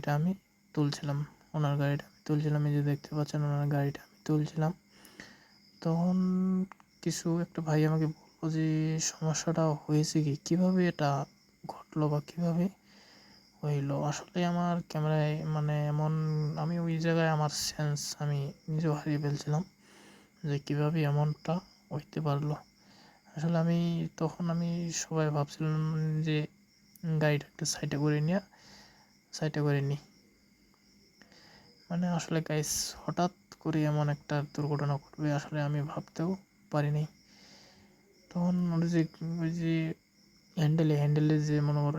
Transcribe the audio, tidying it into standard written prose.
গাড়িটা আমি তুলছিলাম এই যে দেখতে পাচ্ছেন ওনার গাড়িটা আমি তুলছিলাম। তখন একটা ভাই আমাকে বললো যে সমস্যাটা হয়েছে কি, কীভাবে এটা ঘটলো বা কীভাবে হইলো। আসলে আমার ক্যামেরায় মানে এমন, আমি ওই জায়গায় আমার সেন্স আমি নিজেও হারিয়ে ফেলছিলাম যে কীভাবে এমনটা হইতে পারলো। আসলে তখন সবাই ভাবছিলাম যে গাড়িটা একটু সাইডে করে নিই। মানে আসলে গাইস, হঠাৎ করে এমন একটা দুর্ঘটনা ঘটবে আসলে আমি ভাবতেও পারিনি। তখন ওই যে হ্যান্ডেলে যে মনে করো